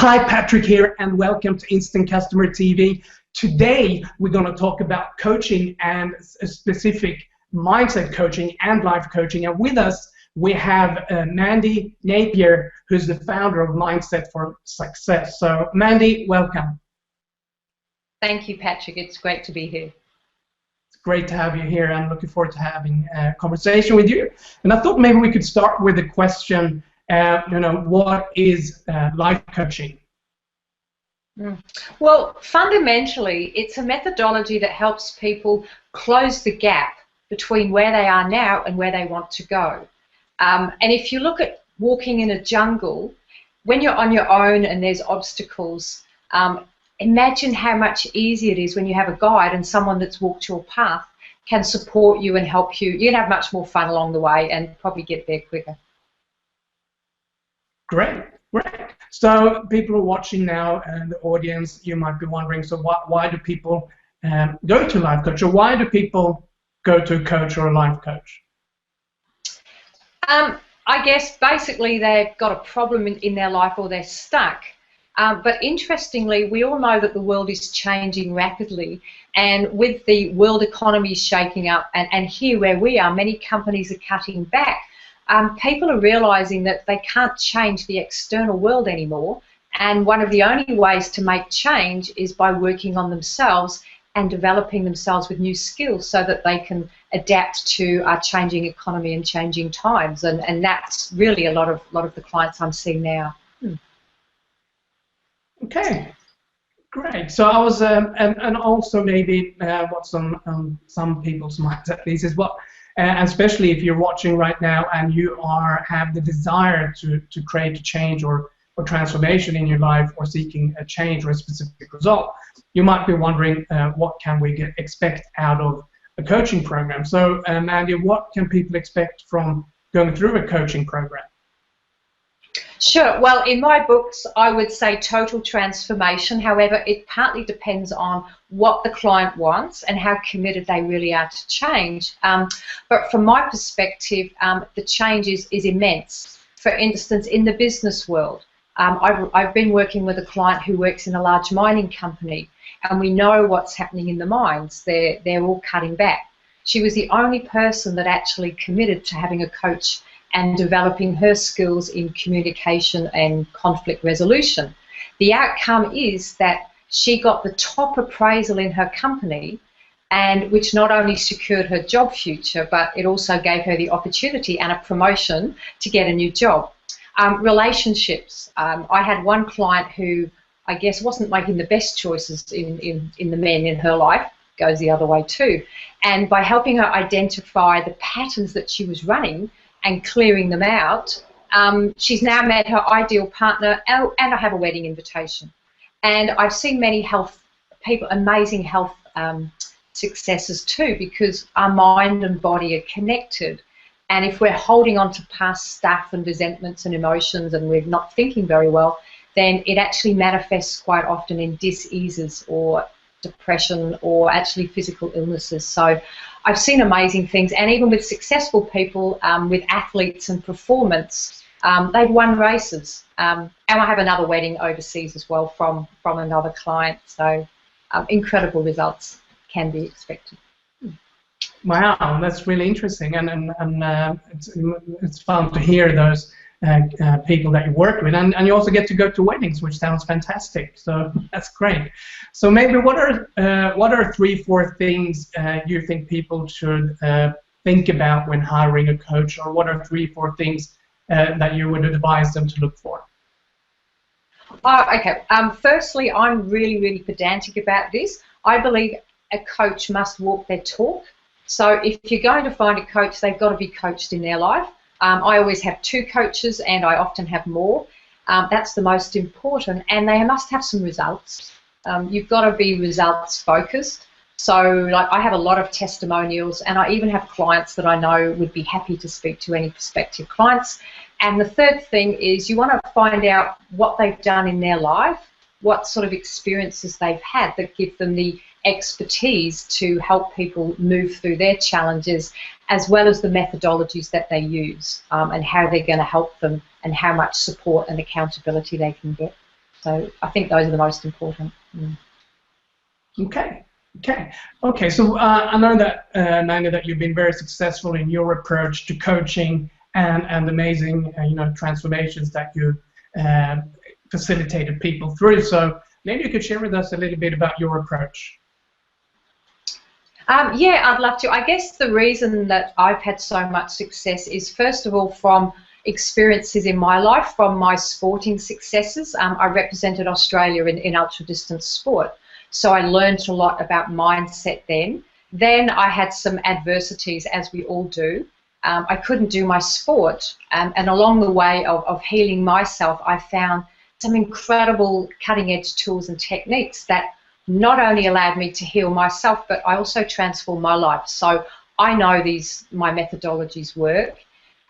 Hi, Patrick here, and welcome to Instant Customer TV. Today, we're going to talk about coaching and a specific mindset coaching and life coaching. And with us, we have Mandy Napier, who's the founder of Mindset For Success. So, Mandy, welcome. Thank you, Patrick. It's great to be here. It's great to have you here. I'm looking forward to having a conversation with you. And I thought maybe we could start with the question, what is life coaching? Well, fundamentally, it's a methodology that helps people close the gap between where they are now and where they want to go. And if you look at walking in a jungle, when you're on your own and there's obstacles, imagine how much easier it is when you have a guide and someone that's walked your path can support you and help you. You can have much more fun along the way and probably get there quicker. Great. So people are watching now, and the audience, you might be wondering, so why do people go to a life coach, or why do people go to a coach or a life coach? I guess basically they've got a problem in their life, or they're stuck. But interestingly, we all know that the world is changing rapidly, and with the world economy shaking up, and here where we are, many companies are cutting back. People are realising that they can't change the external world anymore, and one of the only ways to make change is by working on themselves and developing themselves with new skills so that they can adapt to our changing economy and changing times, and that's really a lot of the clients I'm seeing now. Okay, great. So I was, and also maybe what some people's minds at least is what. And especially if you're watching right now and you have the desire to create a change or transformation in your life, or seeking a change or a specific result, you might be wondering what can we expect out of a coaching program. So Mandy, what can people expect from going through a coaching program? Sure. Well, in my books, I would say total transformation. However, it partly depends on what the client wants and how committed they really are to change. But from my perspective, the change is immense. For instance, in the business world, I've been working with a client who works in a large mining company, and we know what's happening in the mines. They're all cutting back. She was the only person that actually committed to having a coach and developing her skills in communication and conflict resolution. The outcome is that she got the top appraisal in her company, and which not only secured her job future, but it also gave her the opportunity and a promotion to get a new job. Relationships. I had one client who I guess wasn't making the best choices in the men in her life, goes the other way too, and by helping her identify the patterns that she was running and clearing them out, she's now met her ideal partner, and I have a wedding invitation. And I've seen many amazing health successes too, because our mind and body are connected. And if we're holding on to past stuff and resentments and emotions, and we're not thinking very well, then it actually manifests quite often in diseases or depression or actually physical illnesses. So I've seen amazing things, and even with successful people, with athletes and performance, they've won races. And I have another wedding overseas as well from another client. So incredible results can be expected. Wow, that's really interesting, and it's fun to hear those people that you work with, and you also get to go to weddings, which sounds fantastic. So that's great. So maybe what are 3-4 things you think people should think about when hiring a coach, or what are 3-4 things that you would advise them to look for? Okay. Firstly, I'm really pedantic about this. I believe a coach must walk their talk. So if you're going to find a coach, they've got to be coached in their life. I always have 2 coaches, and I often have more. That's the most important, and they must have some results. You've got to be results focused. So like, I have a lot of testimonials, and I even have clients that I know would be happy to speak to any prospective clients. And the third thing is you want to find out what they've done in their life, what sort of experiences they've had that give them the expertise to help people move through their challenges, as well as the methodologies that they use, and how they're going to help them, and how much support and accountability they can get. So I think those are the most important. Okay. So I know that, Mandy, that you've been very successful in your approach to coaching and amazing, transformations that you facilitated people through. So maybe you could share with us a little bit about your approach. Yeah, I'd love to. I guess the reason that I've had so much success is, first of all, from experiences in my life, from my sporting successes. I represented Australia in ultra-distance sport, so I learned a lot about mindset then. Then I had some adversities, as we all do. I couldn't do my sport, and along the way of healing myself, I found some incredible cutting-edge tools and techniques that not only allowed me to heal myself, but I also transformed my life. So I know my methodologies work.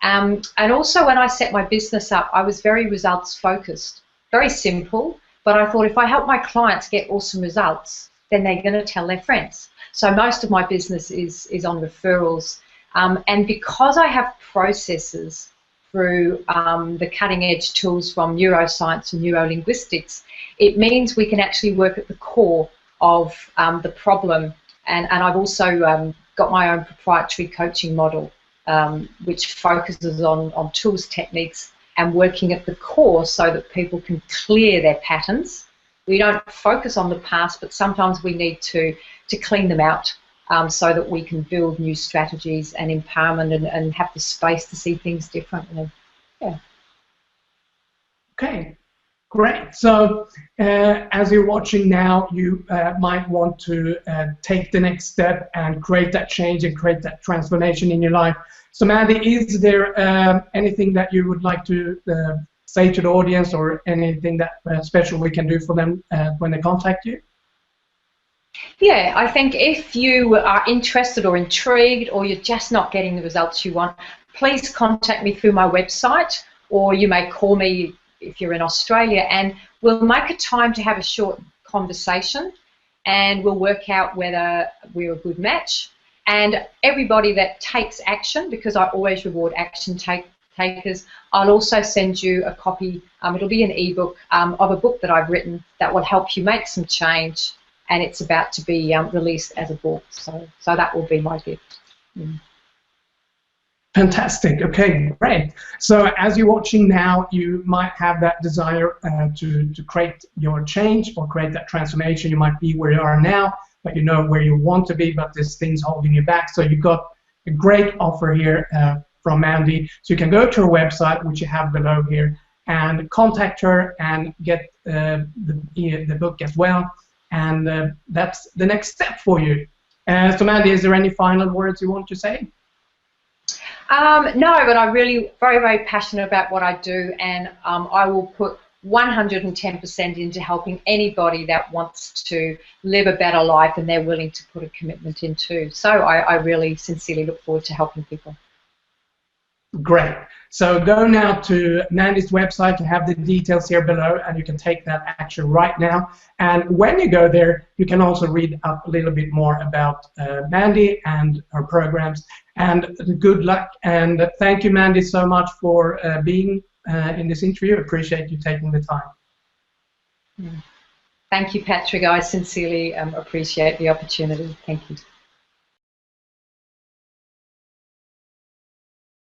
And also when I set my business up, I was very results focused, very simple, but I thought if I help my clients get awesome results, then they're going to tell their friends. So most of my business is on referrals. And because I have processes through the cutting edge tools from neuroscience and neurolinguistics, it means we can actually work at the core of the problem. And I've also got my own proprietary coaching model, which focuses on tools, techniques, and working at the core so that people can clear their patterns. We don't focus on the past, but sometimes we need to clean them out so that we can build new strategies and empowerment and have the space to see things differently. Yeah. Okay, great. So as you're watching now, you might want to take the next step and create that change and create that transformation in your life. So Mandy, is there anything that you would like to say to the audience, or anything that special we can do for them when they contact you? Yeah, I think if you are interested or intrigued, or you're just not getting the results you want, please contact me through my website, or you may call me if you're in Australia, and we'll make a time to have a short conversation, and we'll work out whether we're a good match. And everybody that takes action, because I always reward action takers, I'll also send you a copy, it'll be an ebook of a book that I've written that will help you make some change, and it's about to be released as a book. So that will be my gift. Fantastic. Okay, great. So as you're watching now, you might have that desire to create your change or create that transformation. You might be where you are now, but you know where you want to be, but there's things holding you back. So you've got a great offer here from Mandy. So you can go to her website, which you have below here, and contact her and get the book as well. And that's the next step for you. So Mandy, is there any final words you want to say? No, but I'm really very, very passionate about what I do, and I will put 110% into helping anybody that wants to live a better life and they're willing to put a commitment into. So I really sincerely look forward to helping people. Great. So go now to Mandy's website. You have the details here below, and you can take that action right now. And when you go there, you can also read up a little bit more about Mandy and her programs. And good luck. And thank you, Mandy, so much for being in this interview. Appreciate you taking the time. Thank you, Patrick. I sincerely appreciate the opportunity. Thank you.